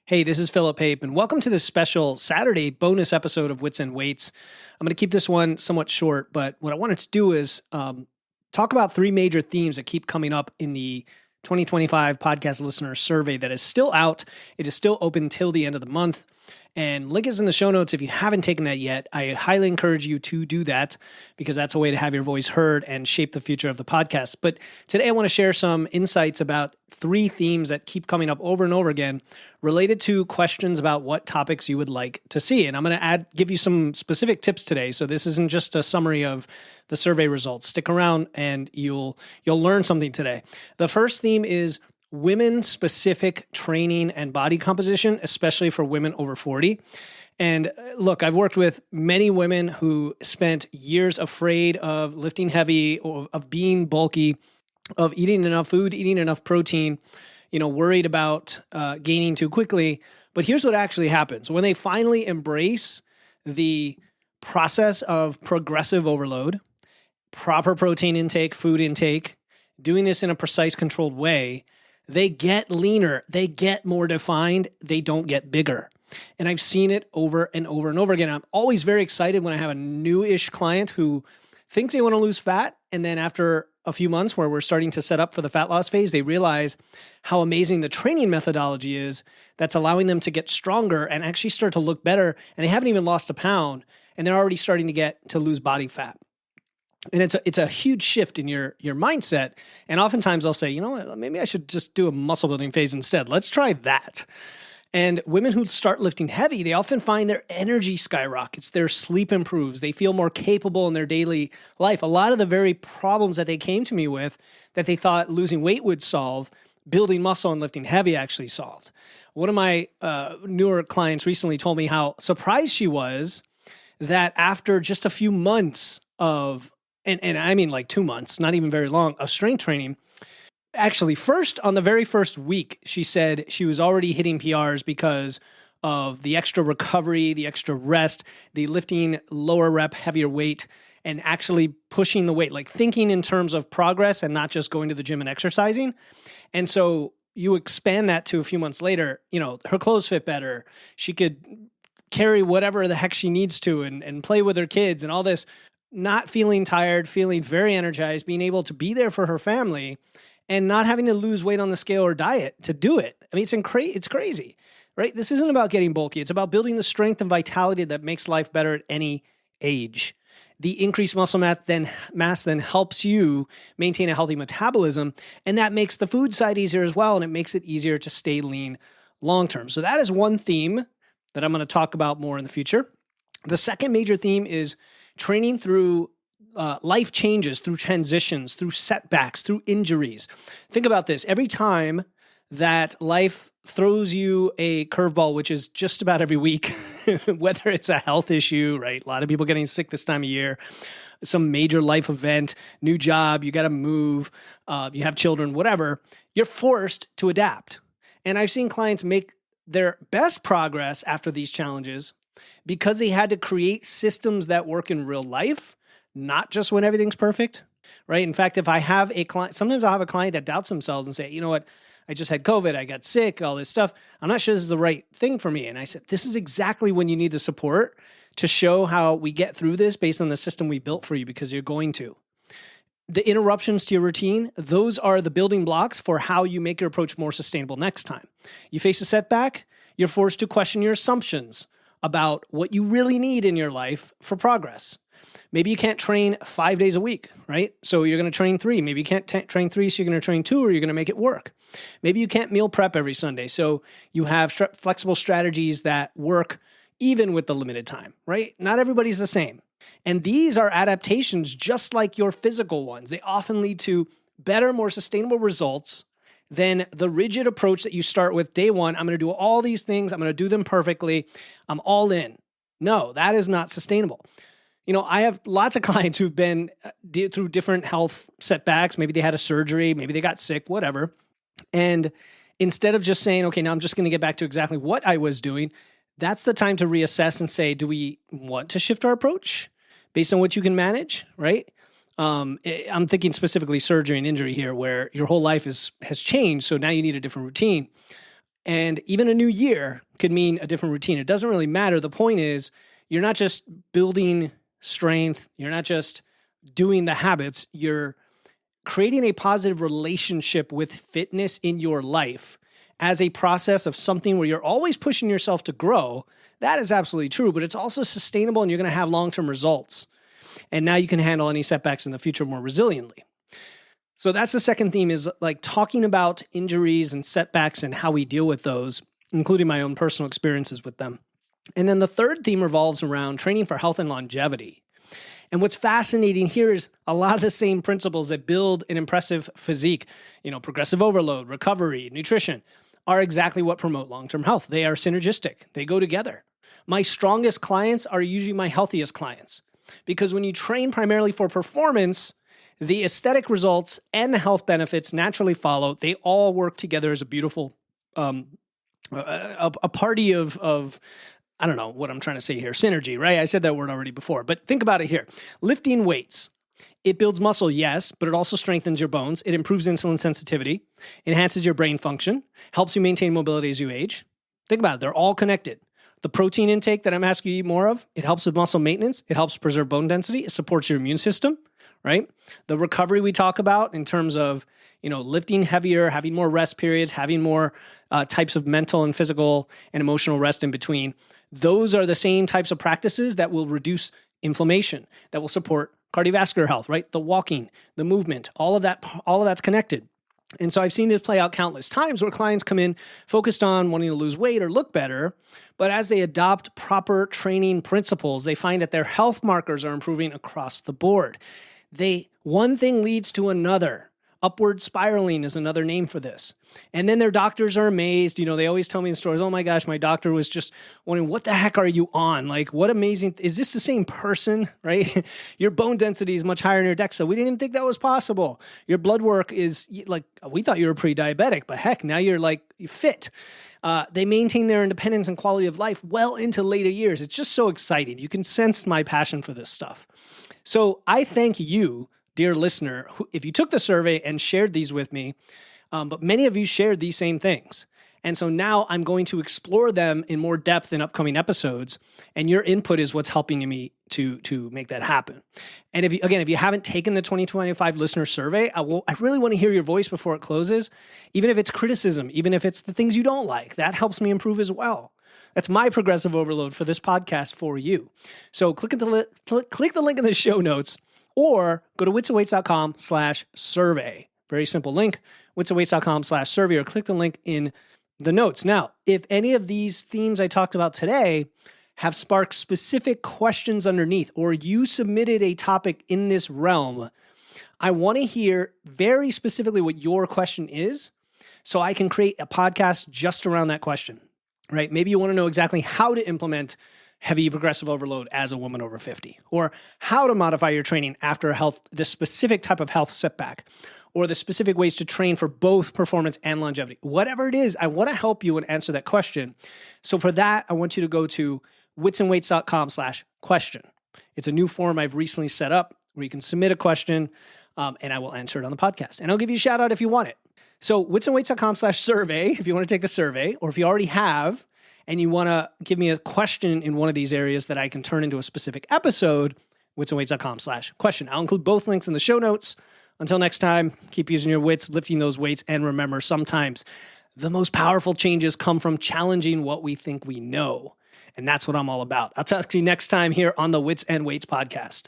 Hey, this is Philip Pape, and welcome to this special Saturday bonus episode of Wits and Weights. I'm going to keep this one somewhat short, but what I wanted to do is talk about three major themes that keep coming up in the 2025 podcast listener survey that is still out. It is still open till the end of the month. And link is in the show notes. If you haven't taken that yet, I highly encourage you to do that because that's a way to have your voice heard and shape the future of the podcast. But today I want to share some insights about three themes that keep coming up over and over again related to questions about what topics you would like to see. And I'm going to give you some specific tips today. So this isn't just a summary of the survey results. Stick around and you'll learn something today. The first theme is women-specific training and body composition, especially for women over 40. And look, I've worked with many women who spent years afraid of lifting heavy, or of being bulky, of eating enough food, eating enough protein, worried about gaining too quickly. But here's what actually happens. When they finally embrace the process of progressive overload, proper protein intake, food intake, doing this in a precise, controlled way, they get leaner, they get more defined, they don't get bigger. And I've seen it over and over and over again. I'm always very excited when I have a new-ish client who thinks they want to lose fat, and then after a few months where we're starting to set up for the fat loss phase, they realize how amazing the training methodology is that's allowing them to get stronger and actually start to look better, and they haven't even lost a pound, and they're already starting to get to lose body fat. And it's a huge shift in your mindset. And oftentimes I'll say, maybe I should just do a muscle building phase instead. Let's try that. And women who start lifting heavy, they often find their energy skyrockets, their sleep improves, they feel more capable in their daily life. A lot of the very problems that they came to me with that they thought losing weight would solve, building muscle and lifting heavy actually solved. One of my newer clients recently told me how surprised she was that after just a few months of and I mean like 2 months, not even very long, of strength training. Actually, on the very first week, she said she was already hitting PRs because of the extra recovery, the extra rest, the lifting lower rep, heavier weight, and actually pushing the weight, like thinking in terms of progress and not just going to the gym and exercising. And so you expand that to a few months later, her clothes fit better. She could carry whatever the heck she needs to and play with her kids and all this. Not feeling tired, feeling very energized, being able to be there for her family and not having to lose weight on the scale or diet to do it. I mean, it's crazy, right? This isn't about getting bulky. It's about building the strength and vitality that makes life better at any age. The increased muscle mass then helps you maintain a healthy metabolism, and that makes the food side easier as well, and it makes it easier to stay lean long-term. So that is one theme that I'm going to talk about more in the future. The second major theme is training through life changes, through transitions, through setbacks, through injuries. Think about this. Every time that life throws you a curveball, which is just about every week, whether it's a health issue, right? A lot of people getting sick this time of year, some major life event, new job, you got to move, you have children, whatever, you're forced to adapt. And I've seen clients make their best progress after these challenges because they had to create systems that work in real life, not just when everything's perfect, right? In fact, if I have a client, sometimes I'll have a client that doubts themselves and say, you know what, I just had COVID, I got sick, all this stuff. I'm not sure this is the right thing for me. And I said, this is exactly when you need the support to show how we get through this based on the system we built for you, because you're going to. The interruptions to your routine, those are the building blocks for how you make your approach more sustainable next time. You face a setback, you're forced to question your assumptions about what you really need in your life for progress. Maybe you can't train 5 days a week, right? So you're going to train 3. Maybe you can't train 3, so you're going to train 2, or you're going to make it work. Maybe you can't meal prep every Sunday, so you have flexible strategies that work even with the limited time, right? Not everybody's the same. And these are adaptations just like your physical ones. They often lead to better, more sustainable results than the rigid approach that you start with day one. I'm going to do all these things. I'm going to do them perfectly. I'm all in. No, that is not sustainable. I have lots of clients who've been through different health setbacks. Maybe they had a surgery, maybe they got sick, whatever. And instead of just saying, okay, now I'm just going to get back to exactly what I was doing, that's the time to reassess and say, do we want to shift our approach based on what you can manage, right? I'm thinking specifically surgery and injury here, where your whole life has changed, so now you need a different routine. And even a new year could mean a different routine. It doesn't really matter. The point is, you're not just building strength, you're not just doing the habits, you're creating a positive relationship with fitness in your life as a process of something where you're always pushing yourself to grow. That is absolutely true, but it's also sustainable and you're going to have long-term results. And now you can handle any setbacks in the future more resiliently. So that's the second theme, is like talking about injuries and setbacks and how we deal with those, including my own personal experiences with them. And then the third theme revolves around training for health and longevity. And what's fascinating here is a lot of the same principles that build an impressive physique, progressive overload, recovery, nutrition, are exactly what promote long-term health. They are synergistic. They go together. My strongest clients are usually my healthiest clients, because when you train primarily for performance, the aesthetic results and the health benefits naturally follow. They all work together as a beautiful a party of I don't know what I'm trying to say here. Synergy, right? I said that word already before, but think about it here. Lifting weights. It builds muscle, yes, but it also strengthens your bones. It improves insulin sensitivity, enhances your brain function, helps you maintain mobility as you age. Think about it. They're all connected. The protein intake that I'm asking you to eat more of, it helps with muscle maintenance. It helps preserve bone density. It supports your immune system, right? The recovery we talk about in terms of, lifting heavier, having more rest periods, having more types of mental and physical and emotional rest in between. Those are the same types of practices that will reduce inflammation, that will support cardiovascular health, right? The walking, the movement, all of that's connected. And so I've seen this play out countless times where clients come in focused on wanting to lose weight or look better, but as they adopt proper training principles, they find that their health markers are improving across the board. One thing leads to another. Upward spiraling is another name for this. And then their doctors are amazed. They always tell me in stories, oh my gosh, my doctor was just wondering, what the heck are you on? Like, what amazing, is this the same person, right? Your bone density is much higher in your DEXA. We didn't even think that was possible. Your blood work is like, we thought you were pre-diabetic, but heck, now you're like fit. They maintain their independence and quality of life well into later years. It's just so exciting. You can sense my passion for this stuff. So I thank you, dear listener, if you took the survey and shared these with me, but many of you shared these same things. And so now I'm going to explore them in more depth in upcoming episodes, and your input is what's helping me to make that happen. And if you haven't taken the 2025 listener survey, I really want to hear your voice before it closes, even if it's criticism, even if it's the things you don't like. That helps me improve as well. That's my progressive overload for this podcast for you. So click the link in the show notes, or go to witsandweights.com/survey. Very simple link, witsandweights.com/survey, or click the link in the notes. Now, if any of these themes I talked about today have sparked specific questions underneath, or you submitted a topic in this realm, I want to hear very specifically what your question is so I can create a podcast just around that question, right? Maybe you want to know exactly how to implement heavy progressive overload as a woman over 50, or how to modify your training after the specific type of health setback, or the specific ways to train for both performance and longevity. Whatever it is, I want to help you and answer that question. So for that, I want you to go to witsandweights.com/question. It's a new form I've recently set up where you can submit a question, and I will answer it on the podcast. And I'll give you a shout out if you want it. So witsandweights.com/survey if you want to take the survey, or if you already have, and you want to give me a question in one of these areas that I can turn into a specific episode, witsandweights.com/question. I'll include both links in the show notes. Until next time, keep using your wits, lifting those weights, and remember, sometimes the most powerful changes come from challenging what we think we know. And that's what I'm all about. I'll talk to you next time here on the Wits and Weights podcast.